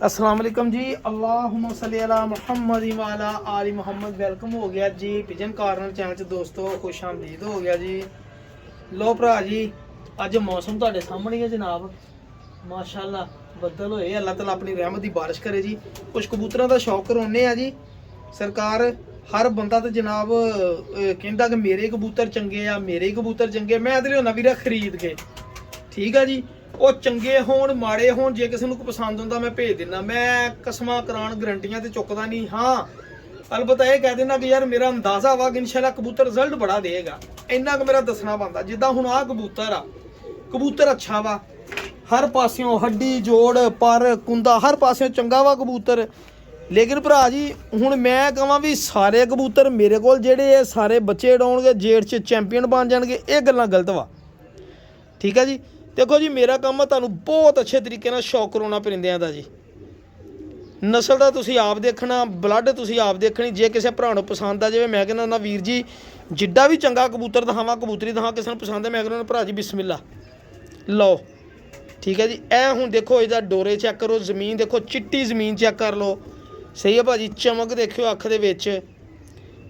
अस्सलाम वालेकुम जी। अल्लाहुम्मा सल्ली अला मुहम्मद व अला आलि मुहम्मद। वेलकम हो गया जी पिजन कॉर्नर चैनल च दोस्तों, खुश आमदीद हो गया जी। लो भरा जी, अज मौसम तुहाडे सामने है जनाब, माशाअल्लाह बदल होए, अल्लाह ताला अपनी रहमत की बारिश करे जी। कुछ कबूतरों का शौक करवाने आ जी सरकार। हर बंदा तो जनाब कहता कि मेरे कबूतर चंगे आ, मेरे कबूतर चंगे। मैं तो लियाना वीरा खरीद के, ठीक है जी। ਉਹ ਚੰਗੇ ਹੋਣ ਮਾੜੇ ਹੋਣ, ਜੇ ਕਿਸੇ ਨੂੰ ਪਸੰਦ ਹੁੰਦਾ ਮੈਂ ਭੇਜ ਦਿੰਦਾ। ਮੈਂ ਕਸਮਾਂ ਕਰਾਣ ਗਰੰਟੀਆਂ ਤੇ ਚੁੱਕਦਾ ਨਹੀਂ। ਹਾਂ ਅਲਬਤਾ ਇਹ ਕਹਿ ਦਿੰਦਾ ਕਿ ਯਾਰ ਮੇਰਾ ਅੰਦਾਜ਼ਾ ਵਾ ਕਿ ਇਨਸ਼ਾਅੱਲਾ ਕਬੂਤਰ ਰਿਜ਼ਲਟ ਬੜਾ ਦੇਗਾ, ਇੰਨਾ ਕੁ ਮੇਰਾ ਦੱਸਣਾ ਬਣਦਾ। ਜਿੱਦਾਂ ਹੁਣ ਆਹ ਕਬੂਤਰ ਆ, ਕਬੂਤਰ ਅੱਛਾ ਵਾ ਹਰ ਪਾਸਿਓਂ, ਹੱਡੀ ਜੋੜ ਪਰ ਕੁੰਦਾ ਹਰ ਪਾਸਿਓਂ ਚੰਗਾ ਵਾ ਕਬੂਤਰ। ਲੇਕਿਨ ਭਰਾ ਜੀ ਹੁਣ ਮੈਂ ਕਹਾਂ ਵੀ ਸਾਰੇ ਕਬੂਤਰ ਮੇਰੇ ਕੋਲ ਜਿਹੜੇ ਇਹ ਸਾਰੇ ਬੱਚੇ ਉਡਾਉਣਗੇ, ਜੇਡ 'ਚ ਚੈਂਪੀਅਨ ਬਣ ਜਾਣਗੇ, ਇਹ ਗੱਲਾਂ ਗਲਤ ਵਾ। ਠੀਕ ਹੈ ਜੀ। देखो जी मेरा काम है तुहानू बहुत अच्छे तरीके नाल शौक करवाना परिंदियां दा जी। नस्ल का तुसीं आप देखना, ब्लड तुसीं आप देखनी। जे किसी भरा नूं पसंद आ जाए, मैं कहना ना वीर जी जिड्डा भी चंगा कबूतर दिखावां, कबूतरी दिखावां, किसी नूं पसंद है मैं कहना भरा जी बिस्मिल्ला लो। ठीक है जी। ए हुण देखो इहदा डोरे चेक करो, जमीन देखो, चिट्टी जमीन चेक कर लो, सही है भाजी। चमक देखो अख दे विच।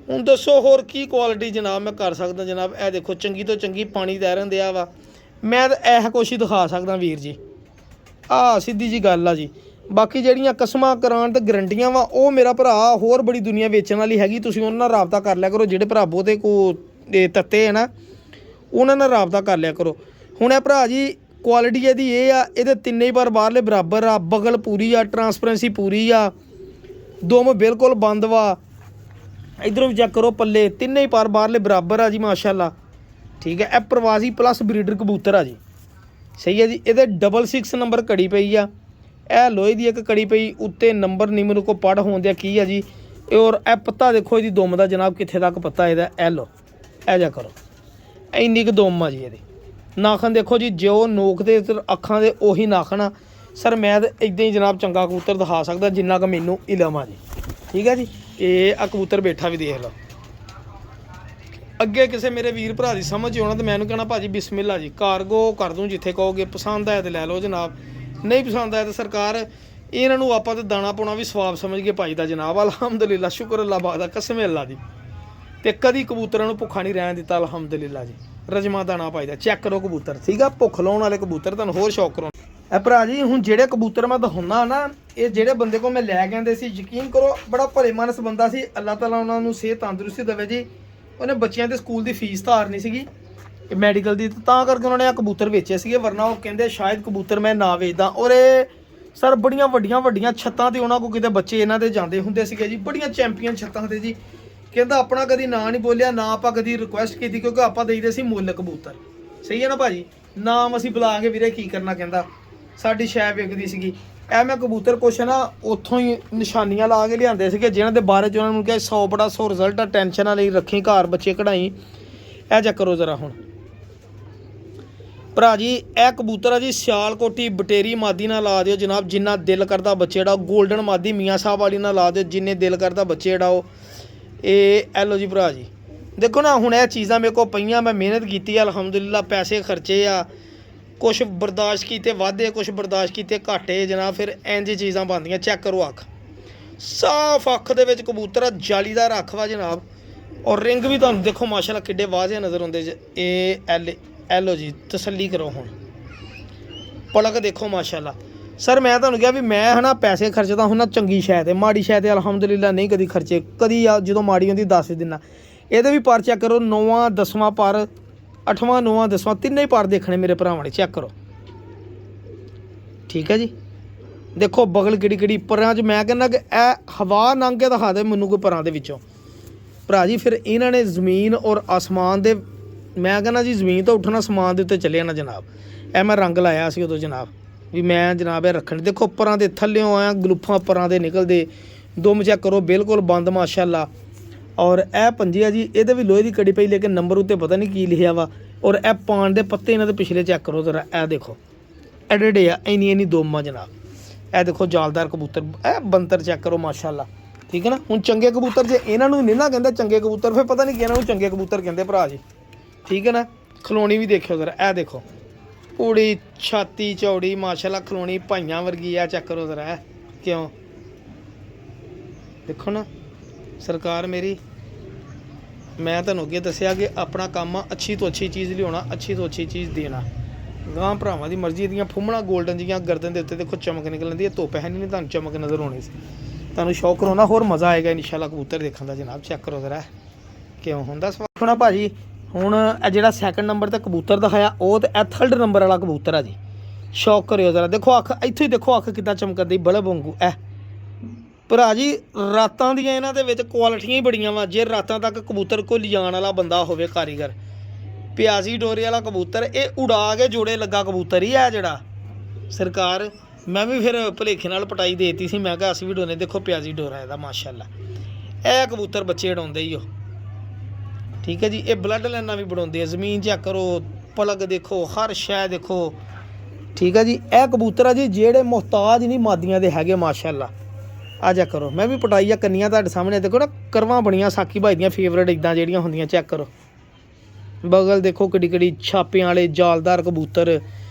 हुण दसो होर की क्वालिटी जनाब मैं कर सकदा जनाब। ए देखो चंगी तो चंगी पानी तैरन दिया वा, मैं तो यह कुछ ही दिखा सकदा वीर जी। सीधी जी गल आ जी। बाकी जड़ियाँ कसमां करान ते गरंटियां वा वो मेरा भरा होर बड़ी दुनिया वेचण वाली हैगी, तुसीं उन्हां नाल राबता कर लिया करो। जिहड़े भरा बहुते को तत्ते है ना, उन्हां नाल राबता कर लिया करो। हुण ए भरा जी क्वालिटी इहदी ये आ, इहदे तिन्ने ही पर बाहरले बराबर आ, बगल पूरी आ, ट्रांसपेरेंसी पूरी आ, दुम बिल्कुल बंद वा। इधरों भी चेक करो पल्ले, तिन्ने ही पर बाहरले बराबर आ जी माशाअल्लाह। ठीक है। यह प्रवासी प्लस ब्रीडर कबूतर आ जी, सही है जी। ये 66 नंबर कड़ी पई आ, यह लोहे की एक कड़ी पई उत्ते नंबर नहीं मेरे को पढ़ होने दिया की है जी। और यह पत्ता देखो ये दुम का जनाब कित्थे तक पत्ता है। ए लो ए जा करो, इन्नी क दुम आ जी। ये नाखन देखो जी, जो नोक दे अखां दे उही नाखन आ। सर मैं तो इदां ही जनाब चंगा कबूतर दिखा सकदा जिन्ना क मैनू इलम आ जी। ठीक है जी। ये आ कबूतर बैठा भी देख लो। अगे किसी मेरे वीर भरा की समझ आना तो मैं कहना भाजी बिस्मिल्ला जी, कारगो कर दूँ जिथे कहोगे। पसंद आया तो लै लो जनाब, नहीं पसंद आया तो सरकार इन्हों आप तो दाना पाना भी स्वाब समझ के पाईदा जनाब। अलहमदुलिल्ला, शुक्र अल्लाह पाक दा, कसम अल्लाह दी। तो कभी कबूतर भुखा नहीं रहन दिता अलहमदुलिल्ला जी। रजमा दाना पाईदा। चेक करो कबूतर, ठीक है। भुख लाने वाले कबूतर तुहानूं होर शौक करो। ए भरा जी हुण जेड़े कबूतर मैं दिखाउंदा ना, ये जेड़े बंदे को मैं लै के आंदे सी, यकीन करो बड़ा भले मानस बंदा सी। अल्लाह ताला उन्होंने सेहत तंदुरुस्ती देवे जी। उन्हें बच्चों के स्कूल की फीस तारनी सी मैडिकल की, तो करके उन्होंने आ कबूतर बेचे से, वरना वो कहते शायद कबूतर मैं ना वेचदा। और सर बड़िया वड्डियां वड्डियां छत्तां ते उन्होंने को किते बच्चे इन्हां दे जांदे हुंदे सीगे जी, बड़ियां चैंपीयन छत्तां ते जी। कहता अपना कभी ना नहीं बोलिया, ना आप कभी रिक्वेस्ट की, क्योंकि आप देईदे सी मुੱਲ कबूतर। सही है ना भाजी, नाम असीं बुला के वीरे की करना, कहता साडी शै विकदी सीगी। ए मैं कबूतर कुछ ना उत्थों ही निशानियां ला के लियाते थे, जिन्हों के बारे उन्होंने कहा 100 बड़ा 100 रिजल्ट आ, टेंशन ना नहीं रखी, घर बच्चे कढ़ाई। ए चेक करो जरा हुण भरा जी। ए कबूतर है जी सियालकोटी बटेरी मादी ना ला दिओ जनाब, जिन्ना दिल करता बच्चे उड़ाओ। गोल्डन मादी मियाँ साहब वाली ना ला दिओ, जिन्ने दिल करता बच्चे उड़ाओ। ए लो जी भरा जी, देखो ना हुण ए चीज़ां मेरे को पईयां, मैं मेहनत की अलहमदुलिल्लाह, पैसे खर्चे आ, कुछ बर्दाश्त किए वाधे, कुछ बर्दाश्त किए घाटे जनाब, फिर इंज चीज़ां बनदियां। चेक करो अख, साफ अख दे विच कबूतर आ, जालीदार अख वा जनाब। और रिंग भी तुहानूं देखो माशाअल्लाह किड्डे वाजे नज़र आउंदे। ए लो जी, तसल्ली करो हुण, पलक देखो माशाअल्लाह। सर मैं तुहानूं कहा भी मैं है ना पैसे खर्चदा हुंदा चंगी शै ते, माड़ी शै ते अलहमदुलिल्लाह नहीं कदी खर्चे। कदी जो माड़ी होंदी दस दिना। ये भी पर चेक करो, 9वां 10वां पर, 8वां 9वां 10वां तिन्ने ही पर देखने मेरे भरावां ने। चेक करो, ठीक है जी। देखो बगल किड़ी किड़ी परां च, मैं कहना कि ए हवा लंघ के दिखा दे मैनूं कोई परां दे विचों भरा जी। फिर इन्हां ने ज़मीन और आसमान दे, मैं कहना जी ज़मीन तो उठना आसमान दे उत्ते चले जाना जनाब। ए मैं रंग लाया सी उदों जनाब भी मैं जनाब ए रखने। देखो परां दे थल्लेओं आया गलूफां परां दे निकलदे, दुम चेक करो बिल्कुल बंद माशाअल्लाह। और ए पंजे आ जी, ये भी लोहे की कड़ी पई, लेकिन नंबर उत्ते पता नहीं की लिखा वा। और ए पान दे पत्ते इन्हां दे पिछले चेक करो जरा, ए देखो एडे एडे आ, इन्नी इन्नी दुम आ जनाब। ए देखो जालदार कबूतर, ए बंतर चेक करो माशाअल्लाह। ठीक है ना। हुण चंगे कबूतर जे इन्हां नूं नहीं ना कहंदे चंगे कबूतर, फिर पता नहीं कि इन्हां नूं चंगे कबूतर कहंदे भरा जी। ठीक है ना। खलोनी भी देखो जरा, ए देखो पूरी छाती चौड़ी माशाअल्लाह, खलोनी भाइयां वर्गी आ। चेक करो जरा, ਕਿਉਂ ਦੇਖੋ ਨਾ ਸਰਕਾਰ ਮੇਰੀ, ਮੈਂ ਤੁਹਾਨੂੰ ਅੱਗੇ ਦੱਸਿਆ ਕਿ ਆਪਣਾ ਕੰਮ ਆ ਅੱਛੀ ਤੋਂ ਅੱਛੀ ਚੀਜ਼ ਲਿਆਉਣਾ, ਅੱਛੀ ਤੋਂ ਅੱਛੀ ਚੀਜ਼ ਦੇਣਾ। ਗਾਂ ਭਰਾਵਾਂ ਦੀ ਮਰਜ਼ੀ ਦੀਆਂ ਫੁੰਮਣਾ ਗੋਲਡਨ ਜੀਆਂ ਗਰਦਨ ਦੇ ਉੱਤੇ ਦੇਖੋ ਚਮਕ ਨਿਕਲਦੀ ਹੈ, ਧੁੱਪ ਹੈ ਨਹੀਂ ਤੁਹਾਨੂੰ ਚਮਕ ਨਜ਼ਰ ਆਉਣੀ ਸੀ। ਤੁਹਾਨੂੰ ਸ਼ੌਕ ਕਰੋ ਨਾ, ਹੋਰ ਮਜ਼ਾ ਆਏਗਾ ਇਨਸ਼ਾਅੱਲਾ ਕਬੂਤਰ ਦੇਖਣ ਦਾ ਜਨਾਬ। ਚੈੱਕ ਕਰੋ ਜ਼ਰਾ ਕਿਉਂ ਹੁੰਦਾ ਸਵਾਲ ਹੋਣਾ ਭਾਜੀ। ਹੁਣ ਇਹ ਜਿਹੜਾ ਸੈਕਿੰਡ ਨੰਬਰ ਤੇ ਕਬੂਤਰ ਦਿਖਾਇਆ ਉਹ ਤੇ ਇਹ ਥਰਡ ਨੰਬਰ ਵਾਲਾ ਕਬੂਤਰ ਆ ਜੀ। ਸ਼ੌਕ ਕਰਿਓ ਜ਼ਰਾ, ਦੇਖੋ ਅੱਖ ਇੱਥੇ ਹੀ ਦੇਖੋ, ਅੱਖ ਕਿੱਦਾਂ ਚਮਕਦੀ ਬਲਬ ਵਾਂਗੂ। ਇਹ ਭਰਾ ਜੀ ਰਾਤਾਂ ਦੀਆਂ ਇਹਨਾਂ ਦੇ ਵਿੱਚ ਕੁਆਲਿਟੀਆਂ ਹੀ ਬੜੀਆਂ ਵਾ। ਜੇ ਰਾਤਾਂ ਤੱਕ ਕਬੂਤਰ ਕੋਈ ਲਿਜਾਣ ਵਾਲਾ ਬੰਦਾ ਹੋਵੇ ਕਾਰੀਗਰ, ਪਿਆਜ਼ੀ ਡੋਰੇ ਵਾਲਾ ਕਬੂਤਰ, ਇਹ ਉਡਾ ਕੇ ਜੋੜੇ ਲੱਗਾ ਕਬੂਤਰ ਹੀ ਆ ਜਿਹੜਾ ਸਰਕਾਰ। ਮੈਂ ਵੀ ਫਿਰ ਭੁਲੇਖੇ ਨਾਲ ਪਟਾਈ ਦੇਤੀ ਸੀ, ਮੈਂ ਕਿਹਾ ਅਸੀਂ ਵੀ ਡੋਨੇ। ਦੇਖੋ ਪਿਆਜ਼ੀ ਡੋਰਾ ਇਹਦਾ ਮਾਸ਼ਾਅੱਲਾ, ਇਹ ਕਬੂਤਰ ਬੱਚੇ ਉਡਾਉਂਦੇ ਹੀ ਉਹ। ਠੀਕ ਹੈ ਜੀ, ਇਹ ਬਲੱਡ ਲਾਈਨਾਂ ਵੀ ਬਣਾਉਂਦੇ ਆ। ਜ਼ਮੀਨ ਚੈੱਕ ਕਰੋ, ਪਲਗ ਦੇਖੋ, ਹਰ ਸ਼ੈ ਦੇਖੋ। ਠੀਕ ਹੈ ਜੀ, ਇਹ ਕਬੂਤਰ ਆ ਜੀ ਜਿਹੜੇ ਮੁਹਤਾਜ ਨਹੀਂ ਮਾਦੀਆਂ ਦੇ ਹੈਗੇ ਮਾਸ਼ਾਅੱਲਾ। ਆ ਜਾ ਕਰੋ, ਮੈਂ ਵੀ ਪਟਾਈ ਆ ਕੰਨੀਆਂ ਤੁਹਾਡੇ ਸਾਹਮਣੇ ਦੇਖੋ ਨਾ, ਕਰਵਾਂ ਬਣੀਆਂ ਸਾਕੀ ਭਾਈ ਦੀਆਂ ਫੇਵਰੇਟ ਇੱਦਾਂ ਜਿਹੜੀਆਂ ਹੁੰਦੀਆਂ। ਚੈੱਕ ਕਰੋ ਬਗਲ ਦੇਖੋ ਕਿੱਡੀ ਕਿੱਡੀ ਛਾਪਿਆਂ ਵਾਲੇ ਜਾਲਦਾਰ ਕਬੂਤਰ।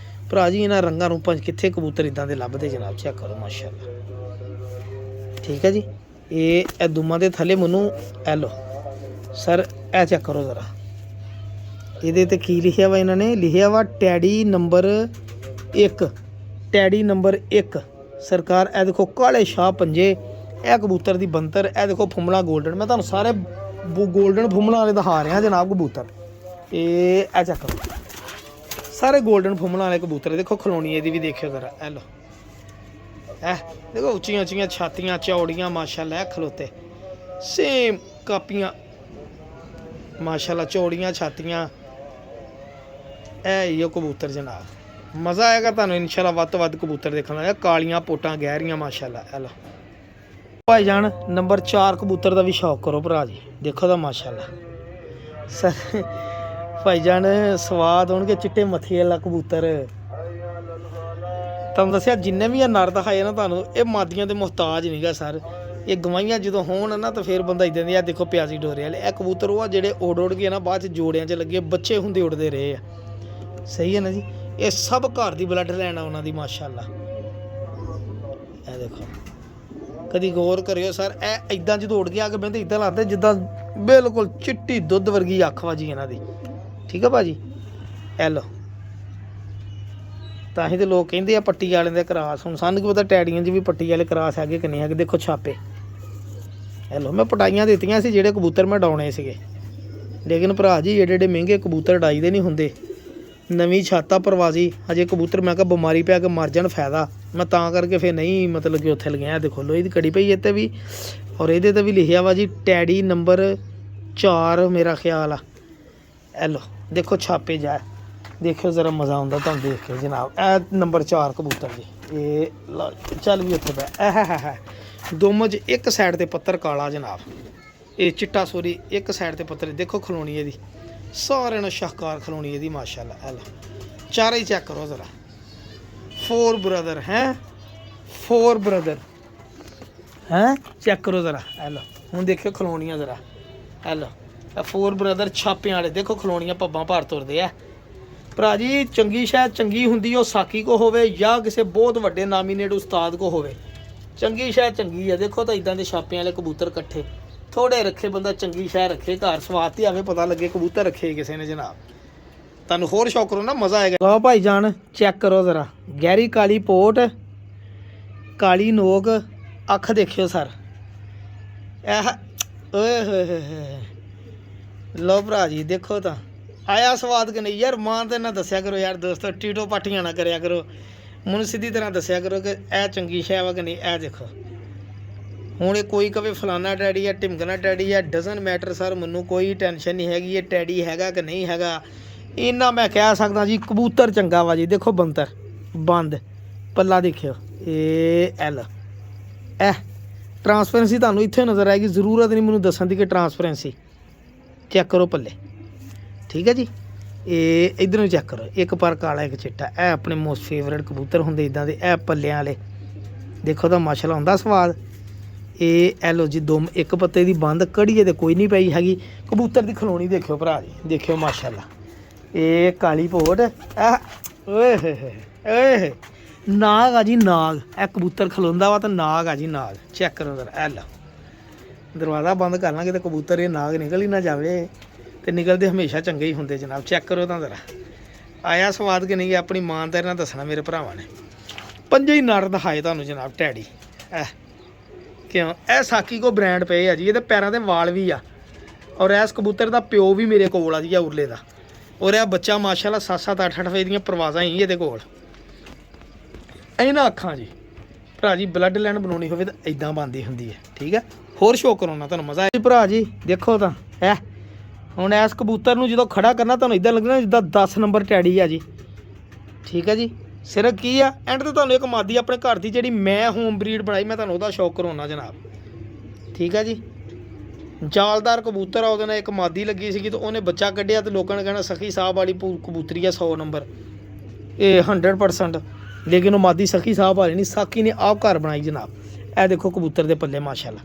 ਭਰਾ ਜੀ ਇਹਨਾਂ ਰੰਗਾਂ ਰੂਪਾਂ 'ਚ ਕਿੱਥੇ ਕਬੂਤਰ ਇੱਦਾਂ ਦੇ ਲੱਭਦੇ ਜਨਾਬ। ਚੈੱਕ ਕਰੋ ਮਾਸ਼ਾਅੱਲਾ। ਠੀਕ ਹੈ ਜੀ, ਇਹ ਦੁਮਾਂ ਦੇ ਥੱਲੇ ਮੈਨੂੰ ਐਲੋ ਸਰ ਇਹ ਚੈੱਕ ਕਰੋ ਜ਼ਰਾ, ਇਹਦੇ ਤੇ ਕੀ ਲਿਖਿਆ ਵਾ? ਇਹਨਾਂ ਨੇ ਲਿਖਿਆ ਵਾ ਟੈਡੀ ਨੰਬਰ 1, ਟੈਡੀ ਨੰਬਰ 1 ਸਰਕਾਰ। ਇਹ ਦੇਖੋ ਕਾਲੇ ਸ਼ਾਹ ਪੰਜੇ, ਇਹ ਕਬੂਤਰ ਦੀ ਬੰਤਰ। ਇਹ ਦੇਖੋ ਫੁੰਮਣਾ ਗੋਲਡਨ, ਮੈਂ ਤੁਹਾਨੂੰ ਸਾਰੇ ਗੋਲਡਨ ਫੁੰਮਣਾ ਵਾਲੇ ਦਿਖਾ ਰਿਹਾ ਜਨਾਬ ਕਬੂਤਰ। ਇਹ ਚੈੱਕ ਕਰੋ ਸਾਰੇ ਗੋਲਡਨ ਫੁੰਮਣਾ ਵਾਲੇ ਕਬੂਤਰ। ਦੇਖੋ ਖਲੋਣੀ ਇਹਦੀ ਵੀ ਦੇਖਿਓ ਜ਼ਰਾ, ਇਹ ਲੋ ਦੇਖੋ ਉੱਚੀਆਂ ਉੱਚੀਆਂ ਛਾਤੀਆਂ, ਚੌੜੀਆਂ ਮਾਸ਼ਾਅੱਲਾ। ਇਹ ਖਲੋਤੇ ਸੇਮ ਕਾਪੀਆਂ ਮਾਸ਼ਾਅੱਲਾ, ਚੌੜੀਆਂ ਛਾਤੀਆਂ। ਇਹ ਹੀ ਉਹ ਕਬੂਤਰ ਜਨਾਬ, ਮਜ਼ਾ ਆਏਗਾ ਤੁਹਾਨੂੰ ਇਨਸ਼ਾਅੱਲਾ ਵੱਧ ਤੋਂ ਵੱਧ ਕਬੂਤਰ ਦੇਖਣ ਦਾ। ਕਾਲੀਆਂ ਪੋਟਾਂ ਗਹਿਰੀਆਂ ਮਾਸ਼ਾਅੱਲਾ। ਇਹ ਲੋ ਭਾਈ ਜਾਨ ਨੰਬਰ 4 ਕਬੂਤਰ ਦਾ ਵੀ ਸ਼ੌਕ ਕਰੋ ਭਰਾ ਜੀ, ਦੇਖੋ ਤਾਂ ਮਾਸ਼ਾਅੱਲਾ। ਸਰ ਭਾਈ ਜਾਨ ਸਵਾਦ ਹੋਣਗੇ ਚਿੱਟੇ ਮੱਥੇ ਵਾਲਾ ਕਬੂਤਰ। ਤੁਹਾਨੂੰ ਦੱਸਿਆ ਜਿੰਨੇ ਵੀ ਇਹ ਨਰ ਦਿਖਾਏ ਨਾ ਤੁਹਾਨੂੰ, ਇਹ ਮਾਦੀਆਂ ਦੇ ਮੁਹਤਾਜ ਨਹੀਂਗਾ ਸਰ। ਇਹ ਗਵਾਈਆਂ ਜਦੋਂ ਹੋਣ ਨਾ ਤਾਂ ਫਿਰ ਬੰਦਾ ਇੱਦਾਂ ਦੀ। ਆ ਦੇਖੋ ਪਿਆਜ਼ੀ ਡੋਰੇ ਵਾਲੇ, ਇਹ ਕਬੂਤਰ ਉਹ ਆ ਜਿਹੜੇ ਉੱਡ ਕੇ ਨਾ ਬਾਅਦ 'ਚ ਜੋੜਿਆਂ 'ਚ ਲੱਗੇ, ਬੱਚੇ ਹੁੰਦੇ ਉੱਡਦੇ ਰਹੇ ਆ। ਸਹੀ ਹੈ ਨਾ ਜੀ, ਇਹ ਸਭ ਘਰ ਦੀ ਬਲੱਡ ਲਾਈਨ ਆ ਉਹਨਾਂ ਦੀ ਮਾਸ਼ਾਅੱਲਾ। ਇਹ ਦੇਖੋ ਕਦੀ ਗੌਰ ਕਰਿਓ ਸਰ, ਇਹ ਇੱਦਾਂ ਜਦੋਂ ਉੱਡ ਕੇ ਆ ਕੇ ਬਹਿੰਦੇ ਇੱਦਾਂ ਲੱਗਦਾ ਜਿੱਦਾਂ ਬਿਲਕੁਲ ਚਿੱਟੀ ਦੁੱਧ ਵਰਗੀ ਅੱਖ ਵਾ ਜੀ ਇਹਨਾਂ ਦੀ। ਠੀਕ ਆ ਭਾਜੀ, ਇਹ ਲਓ ਤਾਂ ਹੀ ਤਾਂ ਲੋਕ ਕਹਿੰਦੇ ਆ ਪੱਟੀ ਵਾਲਿਆਂ ਦੇ ਕਰਾਸ। ਹੁਣ ਸਾਨੂੰ ਕੀ ਪਤਾ ਟੈਡੀਆਂ 'ਚ ਵੀ ਪੱਟੀ ਵਾਲੇ ਕਰਾਸ ਹੈਗੇ ਕਿ ਨਹੀਂ ਹੈਗੇ। ਦੇਖੋ ਛਾਪੇ, ਇਹ ਲਓ ਮੈਂ ਪਟਾਈਆਂ ਦਿੱਤੀਆਂ ਸੀ ਜਿਹੜੇ ਕਬੂਤਰ ਮੈਂ ਡਾਉਣੇ ਸੀਗੇ, ਲੇਕਿਨ ਭਰਾ ਜੀ ਏਡੇ ਏਡੇ ਮਹਿੰਗੇ ਕਬੂਤਰ ਡਾਈ ਦੇ ਨਹੀਂ ਹੁੰਦੇ। ਨਵੀਂ ਛਾਤਾ ਪ੍ਰਵਾਜ਼ੀ ਹਜੇ ਕਬੂਤਰ, ਮੈਂ ਕਿਹਾ ਬਿਮਾਰੀ ਪੈ ਕੇ ਮਰ ਜਾਣ ਫਾਇਦਾ, ਮੈਂ ਤਾਂ ਕਰਕੇ ਫਿਰ ਨਹੀਂ ਮਤਲਬ ਕਿ ਉੱਥੇ ਲਗਿਆ। ਦੇਖੋ ਲੋ ਇਹਦੀ ਕੜੀ ਪਈ ਇੱਥੇ ਵੀ, ਔਰ ਇਹਦੇ ਤੇ ਵੀ ਲਿਖਿਆ ਵਾ ਜੀ ਟੈਡੀ ਨੰਬਰ 4 ਮੇਰਾ ਖਿਆਲ ਆ। ਇਹ ਲੋ ਦੇਖੋ ਛਾਪੇ ਜਾ, ਦੇਖਿਓ ਜ਼ਰਾ ਮਜ਼ਾ ਆਉਂਦਾ ਤੁਹਾਨੂੰ ਦੇਖ ਕੇ ਜਨਾਬ। ਇਹ ਨੰਬਰ 4 ਕਬੂਤਰ ਜੀ, ਇਹ ਚੱਲ ਵੀ ਉੱਥੇ ਬੈ ਹੈ ਦੋਮੋ 'ਚ ਇੱਕ ਸਾਈਡ ਤੇ ਪੱਤਰ ਕਾਲਾ ਜਨਾਬ, ਇਹ ਚਿੱਟਾ ਸੋਰੀ ਇੱਕ ਸਾਈਡ ਤੇ ਪੱਤਰ। ਦੇਖੋ ਖਲੋਣੀ ਇਹਦੀ ਸਾਰਿਆਂ ਨੂੰ ਸ਼ਾਹਕਾਰ ਖਲੋਣੀ ਇਹਦੀ ਮਾਸ਼ਾਅੱਲਾ। ਇਹ ਲਓ ਚਾਰੇ ਹੀ ਚੈੱਕ ਕਰੋ ਜ਼ਰਾ, 4 ਬ੍ਰਦਰ ਹੈ, 4 ਬ੍ਰਦਰ ਹੈ, ਚੈੱਕ ਕਰੋ ਜ਼ਰਾ। ਇਹ ਲਓ ਹੁਣ ਦੇਖਿਓ ਖਲੋਣੀਆਂ ਜ਼ਰਾ, ਇਹ ਲਓ ਇਹ 4 ਬ੍ਰਦਰ ਛਾਪਿਆਂ ਵਾਲੇ। ਦੇਖੋ ਖਲੋਣੀਆਂ ਪੱਬਾਂ ਭਾਰ ਤੁਰਦੇ ਆ ਭਰਾ ਜੀ। ਚੰਗੀ ਸ਼ਾਇਦ ਚੰਗੀ ਹੁੰਦੀ ਉਹ ਸਾਕੀ ਕੋ ਹੋਵੇ ਜਾਂ ਕਿਸੇ ਬਹੁਤ ਵੱਡੇ ਨਾਮੀਨੇਟ ਉਸਤਾਦ ਕੋ ਹੋਵੇ। ਚੰਗੀ ਸ਼ਾਇਦ ਚੰਗੀ ਹੈ। ਦੇਖੋ ਤਾਂ ਇਦਾਂ ਦੇ ਛਾਪਿਆਂ ਵਾਲੇ ਕਬੂਤਰ ਇਕੱਠੇ ਥੋੜੇ ਰੱਖੇ ਬੰਦਾ, ਚੰਗੀ ਸ਼ਾਇਦ ਰੱਖੇ ਘਰ, ਸਵਾਦ ਤੇ ਆਵੇ ਪਤਾ ਲੱਗੇ ਕਬੂਤਰ ਰੱਖੇ ਕਿਸੇ ਨੇ ਜਨਾਬ। ਤੁਹਾਨੂੰ ਹੋਰ ਸ਼ੌਕ ਕਰੋ ਨਾ, ਮਜ਼ਾ ਆਏਗਾ। ਲਓ ਭਾਈ ਜਾਨ ਚੈੱਕ ਕਰੋ ਜ਼ਰਾ, ਗਹਿਰੀ ਕਾਲੀ ਪੋਟ, ਕਾਲੀ ਨੋਕ, ਅੱਖ ਦੇਖਿਓ ਸਰ। ਇਹ ਓਏ ਹੋਏ ਹੋਏ ਲਓ ਭਰਾ ਜੀ ਦੇਖੋ ਤਾਂ ਆਇਆ ਸਵਾਦ ਕਿ ਨਹੀਂ ਯਾਰ। ਮਾਂ ਤੇ ਨਾ ਦੱਸਿਆ ਕਰੋ ਯਾਰ ਦੋਸਤੋ, ਟੀਟੋ ਪਾਟੀਆਂ ਨਾ ਕਰਿਆ ਕਰੋ, ਮੈਨੂੰ ਸਿੱਧੀ ਤਰ੍ਹਾਂ ਦੱਸਿਆ ਕਰੋ ਕਿ ਇਹ ਚੰਗੀ ਸ਼ੈ ਵਾ ਕਿ ਨਹੀਂ। ਇਹ ਦੇਖੋ ਹੁਣ ਇਹ ਕੋਈ ਕਵੇ ਫਲਾਨਾ ਟੈਡੀ ਹੈ, ਢਿਮਕਣਾ ਟੈਡੀ ਹੈ, ਡਜ਼ਨ ਮੈਟਰ ਸਰ, ਮੈਨੂੰ ਕੋਈ ਟੈਨਸ਼ਨ ਨਹੀਂ ਹੈਗੀ ਇਹ ਟੈਡੀ ਹੈਗਾ ਕਿ ਨਹੀਂ ਹੈਗਾ। ਇੰਨਾ ਮੈਂ ਕਹਿ ਸਕਦਾ ਜੀ ਕਬੂਤਰ ਚੰਗਾ ਵਾ ਜੀ। ਦੇਖੋ ਬੰਤਰ ਬੰਦ, ਪੱਲਾ ਦੇਖਿਓ, ਇਹ ਐਲ ਇਹ ਟਰਾਂਸਪੇਰੈਂਸੀ ਤੁਹਾਨੂੰ ਇੱਥੇ ਨਜ਼ਰ ਆਏਗੀ। ਜ਼ਰੂਰਤ ਨਹੀਂ ਮੈਨੂੰ ਦੱਸਣ ਦੀ ਕਿ ਟਰਾਂਸਪੇਰੈਂਸੀ ਚੈੱਕ ਕਰੋ ਪੱਲੇ। ਠੀਕ ਹੈ ਜੀ, ਇਹ ਇੱਧਰ ਨੂੰ ਚੈੱਕ ਕਰੋ, ਇੱਕ ਪਰ ਕਾਲਾ ਇੱਕ ਚਿੱਟਾ। ਇਹ ਆਪਣੇ ਮੋਸਟ ਫੇਵਰੇਟ ਕਬੂਤਰ ਹੁੰਦੇ ਇੱਦਾਂ ਦੇ, ਇਹ ਪੱਲਿਆਂ ਵਾਲੇ। ਦੇਖੋ ਤਾਂ ਮਾਸ਼ਾਅੱਲਾ ਹੁੰਦਾ ਸਵਾਦ। ਇਹ ਐਲੋ ਜੀ ਦੁਮ ਇੱਕ ਪੱਤੇ ਦੀ ਬੰਦ, ਕੜੀਏ ਤੇ ਕੋਈ ਨਹੀਂ ਪਈ ਹੈਗੀ। ਕਬੂਤਰ ਦੀ ਖਲੋਣੀ ਦੇਖਿਓ ਭਰਾ ਜੀ, ਦੇਖਿਓ ਮਾਸ਼ਾਅੱਲਾ। ਇਹ ਕਾਲੀ ਪੋਟ, ਓਏ ਹੋਏ ਓਏ ਨਾਗ ਆ ਜੀ ਨਾਗ। ਇਹ ਕਬੂਤਰ ਖਲੋਂਦਾ ਵਾ ਤਾਂ ਨਾਗ ਆ ਜੀ ਨਾਗ। ਚੈੱਕ ਕਰੋ ਜ਼ਰਾ, ਇਹ ਲਾ ਦਰਵਾਜ਼ਾ ਬੰਦ ਕਰ ਲਾਂਗੇ ਤੇ ਕਬੂਤਰ ਇਹ ਨਾਗ ਨਿਕਲ ਹੀ ਨਾ ਜਾਵੇ, ਤੇ ਨਿਕਲਦੇ ਹਮੇਸ਼ਾ ਚੰਗੇ ਹੀ ਹੁੰਦੇ ਜਨਾਬ। ਚੈੱਕ ਕਰੋ ਤਾਂ ਜ਼ਰਾ ਆਇਆ ਸਵਾਦ ਕਿ ਨਹੀਂ, ਆਪਣੀ ਇਮਾਨਦਾਰੀ ਨਾਲ ਦੱਸਣਾ ਮੇਰੇ ਭਰਾਵਾਂ ਨੇ। ਪੰਜੇ ਹੀ ਨਰ ਦਿਖਾਏ ਤੁਹਾਨੂੰ ਜਨਾਬ ਟੈਡੀ। ਕਿਉਂ ਇਹ ਸਾਕੀ ਕੋ ਬ੍ਰਾਂਡ ਪਏ ਆ ਜੀ, ਇਹਦੇ ਪੈਰਾਂ ਦੇ ਵਾਲ ਵੀ ਆ। ਔਰ ਇਸ ਕਬੂਤਰ ਦਾ ਪਿਓ ਵੀ ਮੇਰੇ ਕੋਲ ਆ ਜੀ, ਉਰਲੇ ਦਾ। ਔਰ ਇਹ ਬੱਚਾ ਮਾਸ਼ਾਅੱਲਾ 7-7 8-8 ਵਜੇ ਦੀਆਂ ਪ੍ਰਵਾਜ਼ਾਂ ਹੀ ਇਹਦੇ ਕੋਲ। ਇਹਨਾਂ ਅੱਖਾਂ ਜੀ ਭਰਾ ਜੀ, ਬਲੱਡ ਲਾਈਨ ਬਣਾਉਣੀ ਹੋਵੇ ਤਾਂ ਇਦਾਂ ਬਣਦੀ ਹੁੰਦੀ ਹੈ। ਠੀਕ ਹੈ, ਹੋਰ ਸ਼ੋਅ ਕਰਾਉਣਾ ਤੁਹਾਨੂੰ ਮਜ਼ਾ ਆਇਆ ਭਰਾ ਜੀ। ਦੇਖੋ ਤਾਂ ਹੁਣ ਇਸ ਕਬੂਤਰ ਨੂੰ ਜਦੋਂ ਖੜਾ ਕਰਨਾ ਤੁਹਾਨੂੰ ਇਦਾਂ ਲੱਗਣਾ ਜਿੱਦਾਂ 10 ਨੰਬਰ ਟੈਡੀ ਆ ਜੀ। ਠੀਕ ਹੈ ਜੀ, ਸਿਰਫ ਕੀ ਆ ਐਂਡ ਤੇ ਤੁਹਾਨੂੰ ਇੱਕ ਮਾਦੀ ਆਪਣੇ ਘਰ ਦੀ ਜਿਹੜੀ ਮੈਂ ਹੋਮ ਬਰੀਡ ਬਣਾਈ, ਮੈਂ ਤੁਹਾਨੂੰ ਉਹਦਾ ਸ਼ੌਕ ਕਰਾਉਣਾ ਜਨਾਬ। ਠੀਕ ਹੈ ਜੀ, ਜਾਲਦਾਰ ਕਬੂਤਰ ਆ, ਉਹਦੇ ਨਾਲ ਇੱਕ ਮਾਦੀ ਲੱਗੀ ਸੀਗੀ ਤੇ ਉਹਨੇ ਬੱਚਾ ਕੱਢਿਆ ਤੇ ਲੋਕਾਂ ਨੇ ਕਹਿਣਾ ਸਖੀ ਸਾਹਿਬ ਵਾਲੀ ਕਬੂਤਰੀ ਆ 100 ਨੰਬਰ, ਇਹ 100%। ਲੇਕਿਨ ਉਹ ਮਾਦੀ ਸਖੀ ਸਾਹਿਬ ਵਾਲੀ ਨਹੀਂ, ਸਾਕੀ ਨੇ ਆਪ ਘਰ ਬਣਾਈ ਜਨਾਬ। ਇਹ ਦੇਖੋ ਕਬੂਤਰ ਦੇ ਪੱਲੇ ਮਾਸ਼ਾਅੱਲਾ।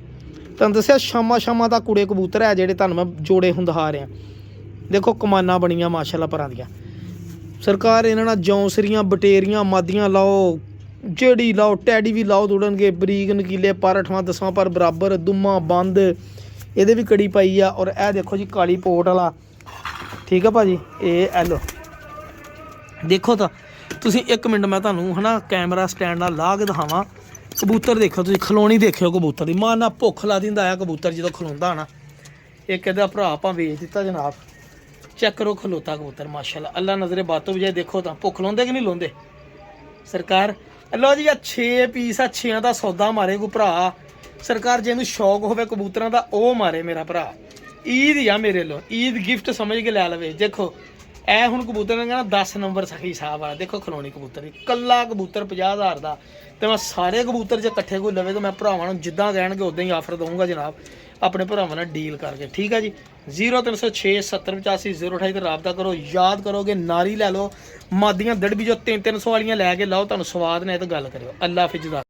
ਤੁਹਾਨੂੰ ਦੱਸਿਆ ਸ਼ਾਮਾਂ ਦਾ ਕੁੜੇ ਕਬੂਤਰ ਹੈ ਜਿਹੜੇ ਤੁਹਾਨੂੰ ਮੈਂ ਜੋੜੇ ਹੁੰਦਹਾ ਰਿਹਾ। ਦੇਖੋ ਕਮਾਨਾਂ ਬਣੀਆਂ ਮਾਸ਼ਾਅੱਲਾ ਪਰਾਂ ਦੀਆਂ। ਸਰਕਾਰ ਇਹਨਾਂ ਨਾਲ ਜੌਂਸਰੀਆਂ ਬਟੇਰੀਆਂ ਮਾਦੀਆਂ ਲਾਓ, ਜਿਹੜੀ ਲਾਓ ਟੈਡੀ ਵੀ ਲਾਓ ਦੌੜਨਗੇ। ਬਰੀਕ ਨਕੀਲੇ ਪਰ 8ਵਾਂ-10ਵਾਂ ਪਰ ਬਰਾਬਰ, ਦੁੰਮਾ ਬੰਦ, ਇਹਦੇ ਵੀ ਕੜੀ ਪਾਈ ਆ। ਔਰ ਇਹ ਦੇਖੋ ਜੀ ਕਾਲੀ ਪੋਟ ਵਾਲਾ। ਠੀਕ ਆ ਭਾਜੀ, ਇਹ ਐਲੋ ਦੇਖੋ ਤਾਂ ਤੁਸੀਂ 1 ਮਿੰਟ ਮੈਂ ਤੁਹਾਨੂੰ ਹਨਾ ਕੈਮਰਾ ਸਟੈਂਡ ਨਾਲ ਲਾ ਕੇ ਦਿਖਾਵਾਂ। ਕਬੂਤਰ ਦੇਖੋ ਤੁਸੀਂ, ਖਲੋਣੀ ਦੇਖਿਓ ਕਬੂਤਰ ਦੀ। ਮਾਂ ਨਾ ਭੁੱਖ ਲਾ ਦਿੰਦਾ ਆ ਕਬੂਤਰ ਜਦੋਂ ਖਲੋਂਦਾ ਨਾ। ਇੱਕ ਇਹਦਾ ਭਰਾ ਆਪਾਂ ਵੇਚ ਦਿੱਤਾ ਜਨਾਬ। ਚੈੱਕ ਕਰੋ ਖਲੋਤਾ ਕਬੂਤਰ ਮਾਸ਼ਾਅੱਲਾ, ਅੱਲਾ ਨਜ਼ਰੇ ਬਾਤੋਂ ਵਜਾਏ। ਦੇਖੋ ਤਾਂ ਭੁੱਖ ਲਾਉਂਦੇ ਕਿ ਨਹੀਂ ਲਾਉਂਦੇ ਸਰਕਾਰ। ਲਓ ਜੀ ਆ 6 ਪੀਸ ਆ, 6 ਦਾ ਸੌਦਾ ਮਾਰੇ ਕੋਈ ਭਰਾ ਸਰਕਾਰ। ਜਿਹਨੂੰ ਸ਼ੌਕ ਹੋਵੇ ਕਬੂਤਰਾਂ ਦਾ ਉਹ ਮਾਰੇ ਮੇਰਾ ਭਰਾ। ਈਦ ਆ ਮੇਰੇ ਲੋ, ਈਦ ਗਿਫਟ ਸਮਝ ਕੇ ਲੈ ਲਵੇ। ਦੇਖੋ ਇਹ ਹੁਣ ਕਬੂਤਰ ਨੇ ਕਹਿੰਦਾ 10 ਨੰਬਰ ਸਖੀ ਸਾਹਿਬ ਵਾਲਾ। ਦੇਖੋ ਖਲੋਣੀ ਕਬੂਤਰ ਦੀ, ਕੱਲਾ ਕਬੂਤਰ 50,000 ਦਾ। ਤੇ ਮੈਂ ਸਾਰੇ ਕਬੂਤਰ ਜੇ ਇਕੱਠੇ ਕੋਈ ਲਵੇ ਤਾਂ ਮੈਂ ਭਰਾਵਾਂ ਨੂੰ ਜਿੱਦਾਂ ਕਹਿਣਗੇ ਉਦਾਂ ਹੀ ਆਫਰ ਦਊਂਗਾ ਜਨਾਬ, ਆਪਣੇ ਭਰਾਵਾਂ ਨਾਲ ਡੀਲ ਕਰਕੇ। ਠੀਕ ਹੈ ਜੀ, 0306 7085 028 ਤੇ ਰਾਬਤਾ ਕਰੋ। ਯਾਦ ਕਰੋਗੇ ਨਾਰੀ ਲੈ ਲਓ, ਮਾਦੀਆਂ ਦੜਬੀ ਜੋ 300 ਵਾਲੀਆਂ ਲੈ ਕੇ ਲਾਓ, ਤੁਹਾਨੂੰ ਸਵਾਦ ਨੇ ਤਾਂ ਗੱਲ ਕਰਿਓ। ਅੱਲਾ ਹਾਫਿਜ਼।